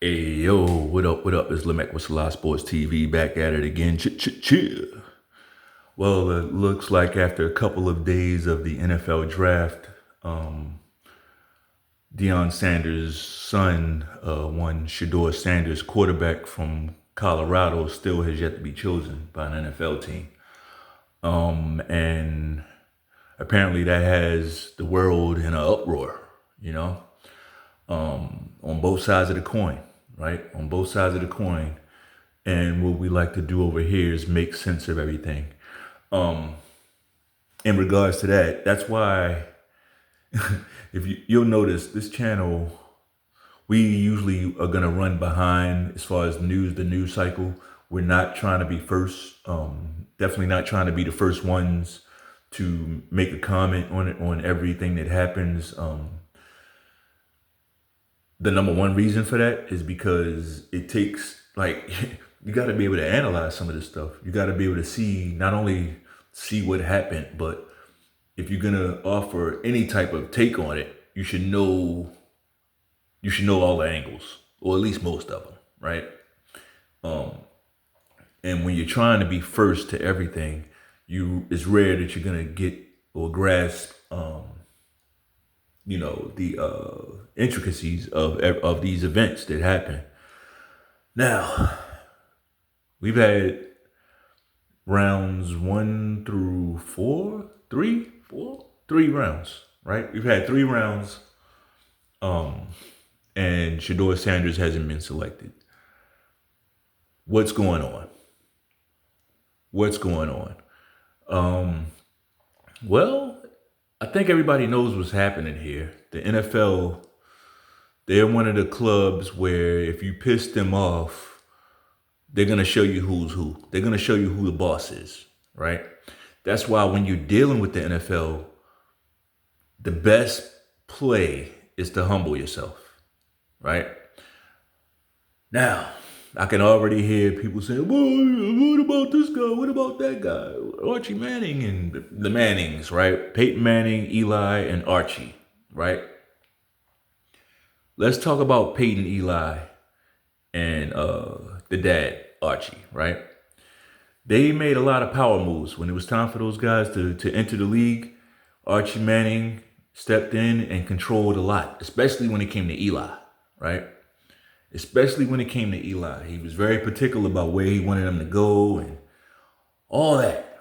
Hey yo, what up? What up? It's Lemek with Salah Sports TV back at it again. Chill. Well, it looks like after a couple of days of the NFL draft, Deion Sanders' son, one Shedeur Sanders, quarterback from Colorado, still has yet to be chosen by an NFL team. And apparently that has the world in an uproar, you know, on both sides of the coin, right? On both sides of the coin. And what we like to do over here is make sense of everything. In regards to that, that's why if you'll notice this channel, we usually are gonna run behind as far as the news cycle. We're not trying to be first. Definitely not trying to be the first ones to make a comment on everything that happens. The number one reason for that is because it takes, like, you got to be able to analyze some of this stuff. You got to be able to see, not only see what happened, but if you're gonna offer any type of take on it, you should know all the angles, or at least most of them, right? And when you're trying to be first to everything, it's rare that you're gonna get or grasp the intricacies of these events that happen. Now, we've had rounds 1 through 4, three rounds, right? We've had 3 rounds, and Shedeur Sanders hasn't been selected. What's going on? Well, I think everybody knows what's happening here. The NFL, they're one of the clubs where if you piss them off, they're going to show you who's who. They're going to show you who the boss is, right? That's why when you're dealing with the NFL, the best play is to humble yourself, right? Now, I can already hear people saying, well, what about this guy? What about that guy? Archie Manning and the Mannings, right? Peyton Manning, Eli, and Archie, right? Let's talk about Peyton, Eli, and the dad, Archie, right? They made a lot of power moves. When it was time for those guys to enter the league, Archie Manning stepped in and controlled a lot, especially when it came to Eli, right? Especially when it came to Eli. He was very particular about where he wanted him to go and all that.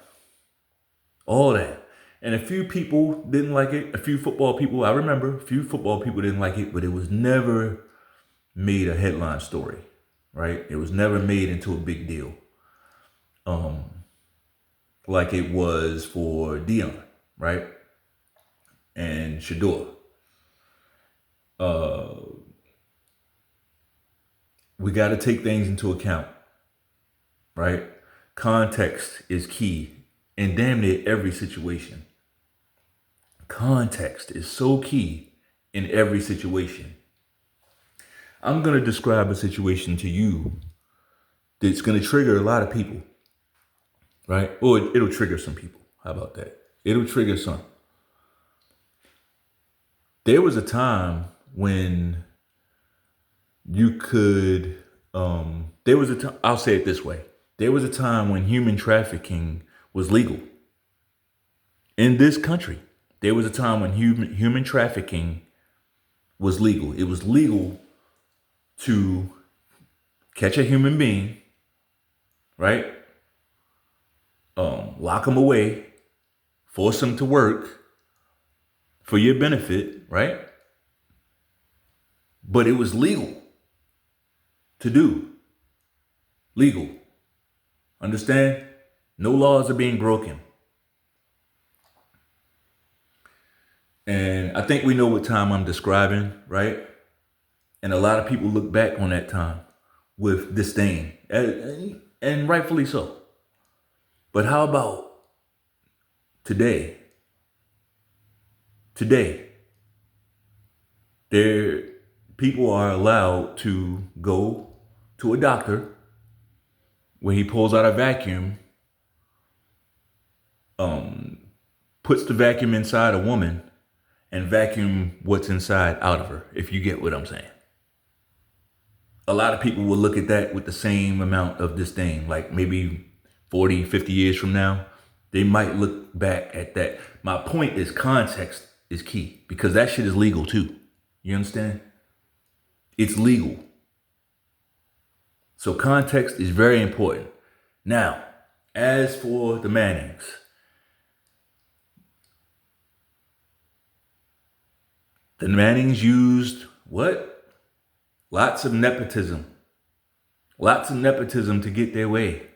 And a few people didn't like it. A few football people, I remember, a few football people didn't like it, but it was never made a headline story, right? It was never made into a big deal. Like it was for Deion, right? And Shedeur. We got to take things into account, right? Context is key in damn near every situation. Context is so key in every situation. I'm going to describe a situation to you that's going to trigger a lot of people, right? Or it'll trigger some people. How about that? It'll trigger some. There was a time when you could, I'll say it this way. There was a time when human trafficking was legal. In this country, there was a time when human trafficking was legal. It was legal to catch a human being, right? Lock them away, force them to work for your benefit, right? But it was legal to do. Legal. Understand? No laws are being broken. And I think we know what time I'm describing, right? And a lot of people look back on that time with disdain, and rightfully so. But how about today? Today, people are allowed to go to a doctor where he pulls out a vacuum, puts the vacuum inside a woman, and vacuum what's inside out of her, if you get what I'm saying. a lot of people will look at that with the same amount of disdain. Like maybe 40, 50 years from now, they might look back at that. My point is context is key because that shit is legal too. You understand? It's legal. So context is very important. Now, as for the Mannings, the Mannings used what? Lots of nepotism. Lots of nepotism to get their way.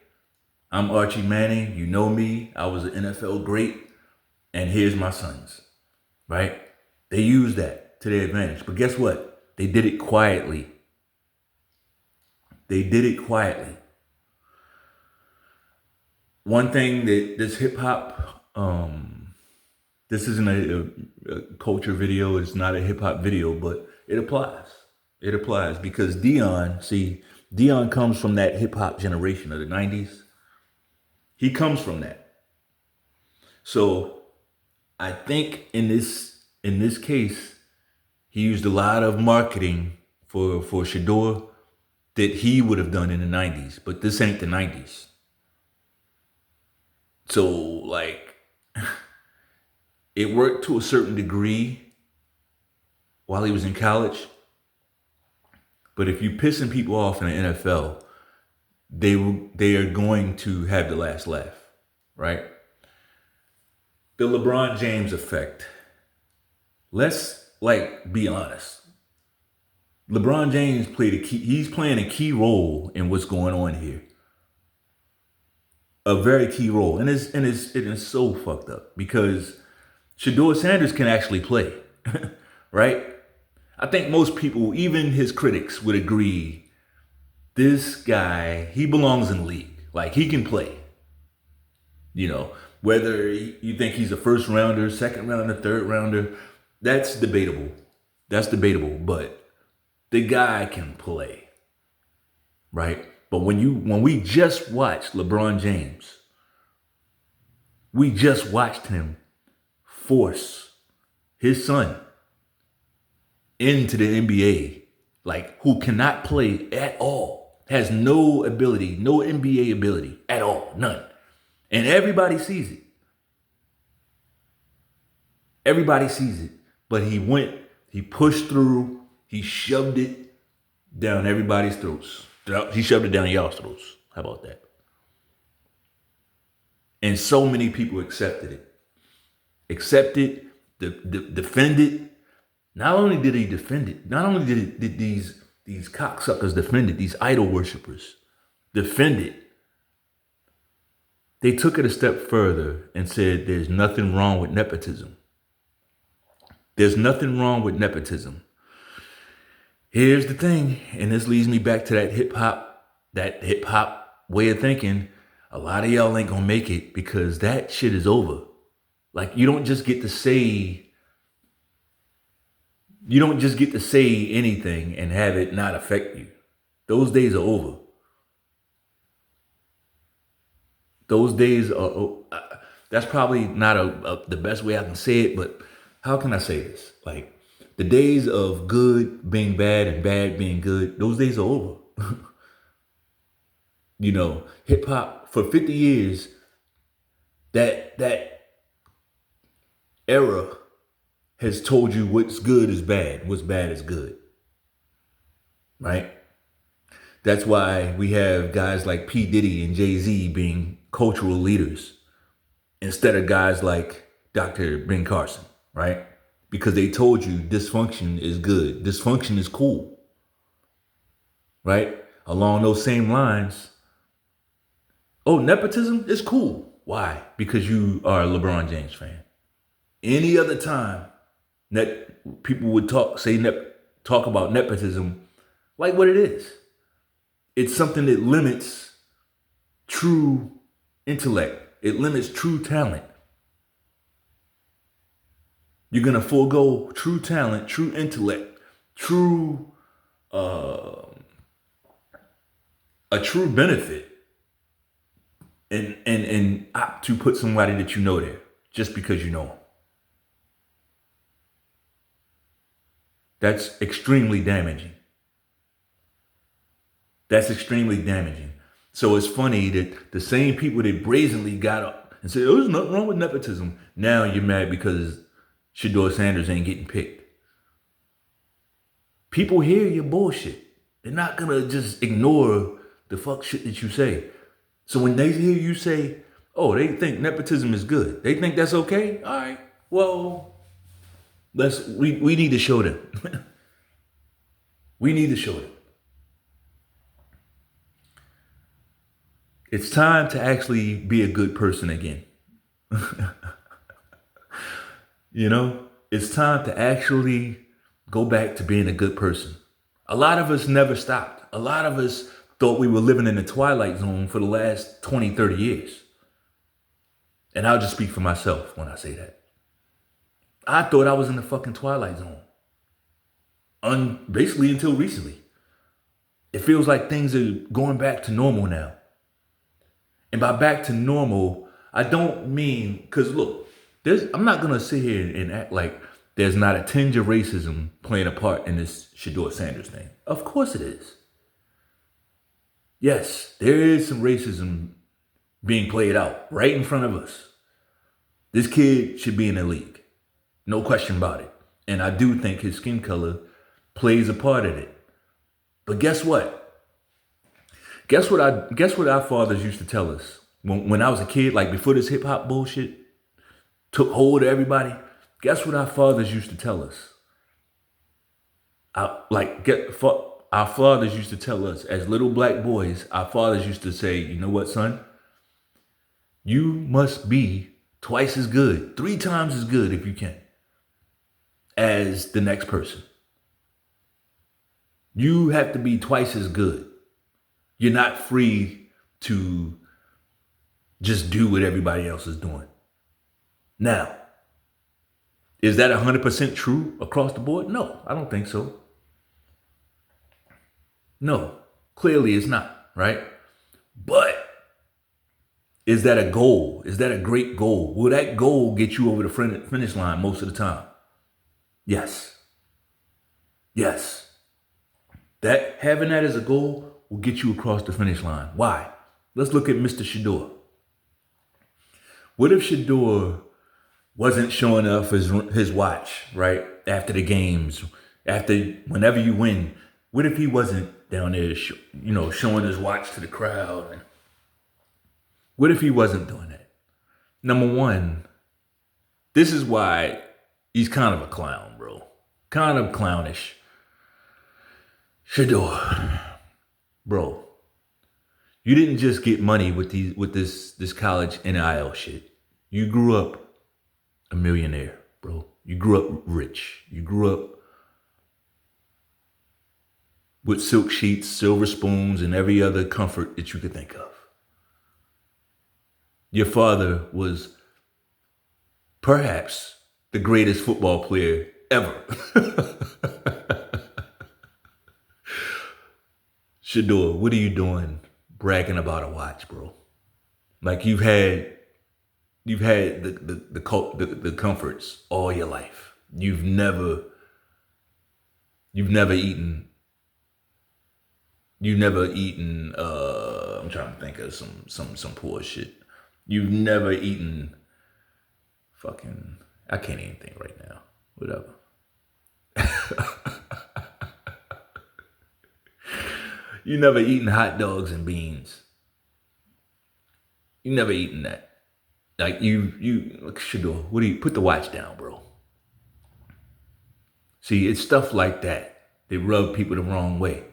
I'm Archie Manning. You know me. I was an NFL great. And here's my sons. Right? They used that to their advantage. But guess what? They did it quietly. They did it quietly. One thing that this hip hop, this isn't a culture video. It's not a hip hop video, but it applies. It applies because Dion comes from that hip hop generation of the 90s. He comes from that. So I think in this case, he used a lot of marketing for Shedeur that he would have done in the 90s, but this ain't the 90s. So like it worked to a certain degree while he was in college. But if you're pissing people off in the NFL, they are going to have the last laugh, right? The LeBron James effect. Let's be honest. LeBron James he's playing a key role in what's going on here. A very key role. And it is so fucked up because Shedeur Sanders can actually play, right? I think most people, even his critics, would agree this guy, he belongs in the league. Like, he can play. You know, whether you think he's a first rounder, second rounder, third rounder, that's debatable. But the guy can play, right? But when we just watched LeBron James, we just watched him force his son into the NBA, like who cannot play at all, has no ability, no NBA ability at all, none. And everybody sees it. Everybody sees it. But he pushed through, he shoved it down everybody's throats. He shoved it down y'all's throats. How about that? And so many people accepted it. Defend it. Not only did he defend it, not only did these cocksuckers defend it, these idol worshipers defend it, they took it a step further and said there's nothing wrong with nepotism. There's nothing wrong with nepotism. Here's the thing, and this leads me back to that hip hop way of thinking. A lot of y'all ain't gonna make it because that shit is over. Like, you don't just get to say anything and have it not affect you. Those days are over. Those days are, that's probably not the best way I can say it, but how can I say this? Like, the days of good being bad and bad being good, those days are over. You know, hip hop for 50 years, that era has told you what's good is bad, what's bad is good. Right? That's why we have guys like P. Diddy and Jay-Z being cultural leaders instead of guys like Dr. Ben Carson, right? Because they told you dysfunction is good. Dysfunction is cool. Right? Along those same lines, nepotism is cool. Why? Because you are a LeBron James fan. Any other time that people would talk about nepotism like what it is. It's something that limits true intellect. It limits true talent. You're going to forego true talent, true intellect, a true benefit and opt to put somebody that you know there just because you know them. That's extremely damaging. That's extremely damaging. So it's funny that the same people that brazenly got up and said, oh, there's nothing wrong with nepotism. Now you're mad because Shedeur Sanders ain't getting picked. People hear your bullshit. They're not gonna just ignore the fuck shit that you say. So when they hear you say, oh, they think nepotism is good, they think that's okay? All right, well, we need to show them. We need to show them. It's time to actually be a good person again. You know, it's time to actually go back to being a good person. A lot of us never stopped. A lot of us thought we were living in the twilight zone for the last 20, 30 years. And I'll just speak for myself when I say that. I thought I was in the fucking twilight zone. Basically until recently. It feels like things are going back to normal now. And by back to normal, I don't mean, because look, I'm not going to sit here and act like there's not a tinge of racism playing a part in this Shedeur Sanders thing. Of course it is. Yes, there is some racism being played out right in front of us. This kid should be in the league. No question about it. And I do think his skin color plays a part in it. But guess what? Guess what our fathers used to tell us when I was a kid, like before this hip hop bullshit took hold of everybody. Guess what our fathers used to tell us? Our fathers used to tell us as little black boys. Our fathers used to say, "You know what, son? You must be twice as good, 3 times as good if you can, as the next person. You have to be twice as good. You're not free to just do what everybody else is doing." Now, is that 100% true across the board? No, I don't think so. No, clearly it's not, right? But is that a goal? Is that a great goal? Will that goal get you over the finish line most of the time? Yes. Yes. Having that as a goal will get you across the finish line. Why? Let's look at Mr. Shedeur. What if Shedeur wasn't showing off his watch, right? After the games, whenever you win, what if he wasn't down there, showing his watch to the crowd? What if he wasn't doing that? Number one, this is why he's kind of a clown, bro. Kind of clownish. Shedeur, bro, you didn't just get money with this college NIL shit. You grew up a millionaire, bro. You grew up rich. You grew up with silk sheets, silver spoons, and every other comfort that you could think of. Your father was perhaps the greatest football player ever. Shedeur, what are you doing bragging about a watch, bro? Like you've had the comforts all your life. You've never eaten I'm trying to think of some poor shit. You've never eaten fucking, I can't even think right now. Whatever. You never eaten hot dogs and beans. You never eaten that. Like look, Shedeur, what do you put the watch down, bro? See, it's stuff like that rub people the wrong way.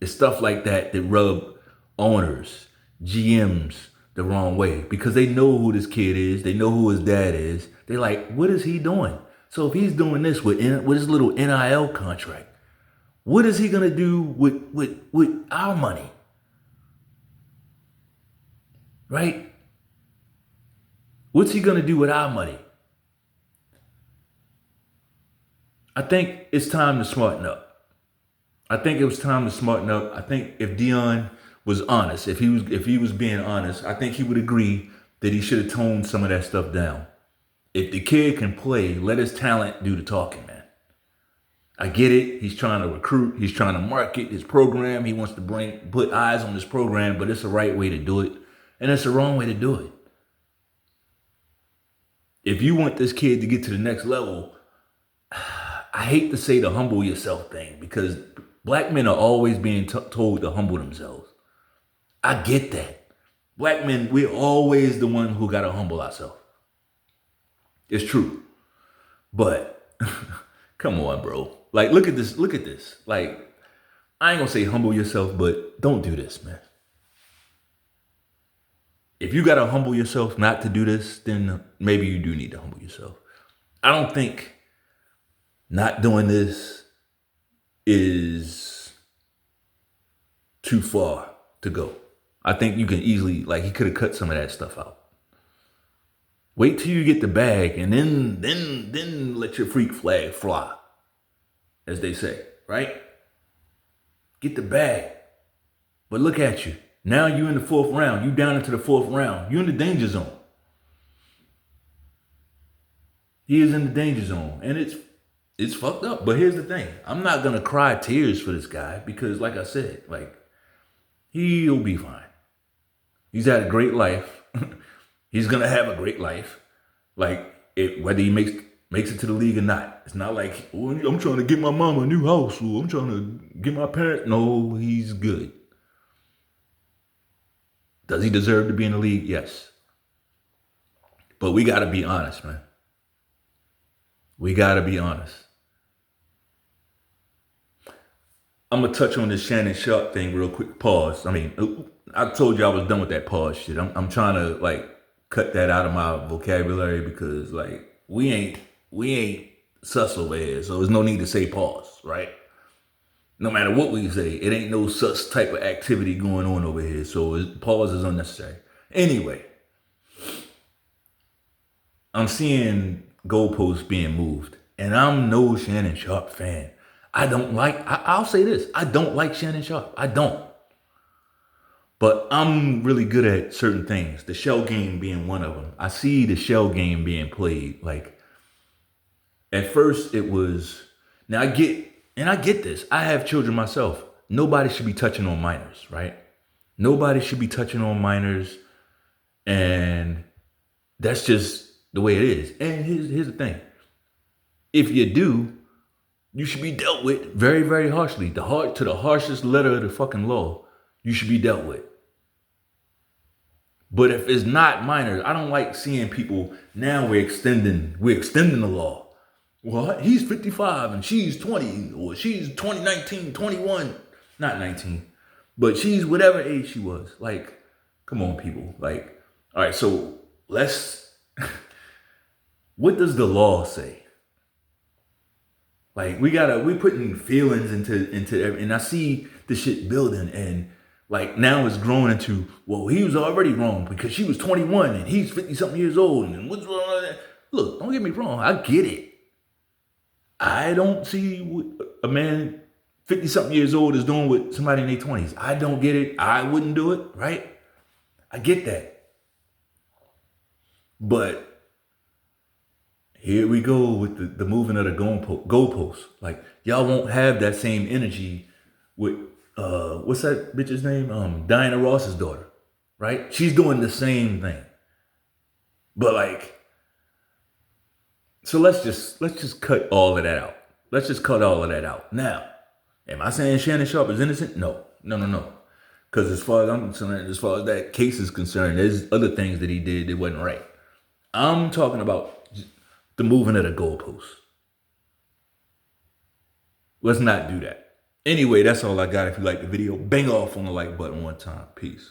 It's stuff like that rub owners, GMs the wrong way because they know who this kid is. They know who his dad is. They like, what is he doing? So if he's doing this with his little NIL contract, what is he gonna do with our money? Right? What's he gonna do with our money? I think it's time to smarten up. I think it was time to smarten up. I think if Dion was honest, if he was being honest, I think he would agree that he should have toned some of that stuff down. If the kid can play, let his talent do the talking, man. I get it. He's trying to recruit. He's trying to market his program. He wants to put eyes on this program, but it's the right way to do it. And it's the wrong way to do it. If you want this kid to get to the next level, I hate to say the humble yourself thing, because black men are always being told to humble themselves. I get that. Black men, we're always the one who got to humble ourselves. It's true. But come on, bro. Like, look at this. Look at this. Like, I ain't going to say humble yourself, but don't do this, man. If you got to humble yourself not to do this, then maybe you do need to humble yourself. I don't think not doing this is too far to go. I think you can easily, like, he could have cut some of that stuff out. Wait till you get the bag and then let your freak flag fly, as they say, right? Get the bag. But look at you. Now you in the fourth round. You down into the fourth round. You in the danger zone. He is in the danger zone. And it's fucked up. But here's the thing. I'm not going to cry tears for this guy because, like I said, like, he'll be fine. He's had a great life. He's going to have a great life. Like, whether he makes it to the league or not. It's not like, oh, I'm trying to get my mama a new house, or I'm trying to get my parents. No, he's good. Does he deserve to be in the league? Yes. But we got to be honest, man. We got to be honest. I'm going to touch on this Shannon Sharpe thing real quick. Pause. I mean, I told you I was done with that pause shit. I'm trying to, like, cut that out of my vocabulary because, like, we ain't sus over here, so there's no need to say pause, right? No matter what we say, it ain't no sus type of activity going on over here, so pause is unnecessary. Anyway, I'm seeing goalposts being moved, and I'm no Shannon Sharpe fan. I'll say this, I don't like Shannon Sharpe. I don't. But I'm really good at certain things, the shell game being one of them. I see the shell game being played. Like, at first it was, now I get this. I have children myself. Nobody should be touching on minors, right? Nobody should be touching on minors. And that's just the way it is. And here's the thing. If you do, you should be dealt with very, very harshly. To the harshest letter of the fucking law, you should be dealt with. But if it's not minors, I don't like seeing people, now we're extending the law. Well, he's 55 and she's 20, or she's 19, 21, not 19, but she's whatever age she was. Like, come on, people. Like, all right, so what does the law say? Like, we're putting feelings into and I see the shit building, and like, now it's growing into, well, he was already wrong because she was 21 and he's 50 something years old, and what's wrong with that? Look, don't get me wrong, I get it. I don't see what a man 50 something years old is doing with somebody in their 20s. I don't get it. I wouldn't do it, right? I get that. But here we go with the moving of the goalposts. Like, y'all won't have that same energy with, what's that bitch's name? Diana Ross's daughter, right? She's doing the same thing. But, like, so let's just cut all of that out. Let's just cut all of that out. Now, am I saying Shannon Sharpe is innocent? No. Because as far as I'm concerned, as far as that case is concerned, there's other things that he did that wasn't right. I'm talking about the moving of the goalposts. Let's not do that. Anyway, that's all I got. If you like the video, bang off on the like button one time. Peace.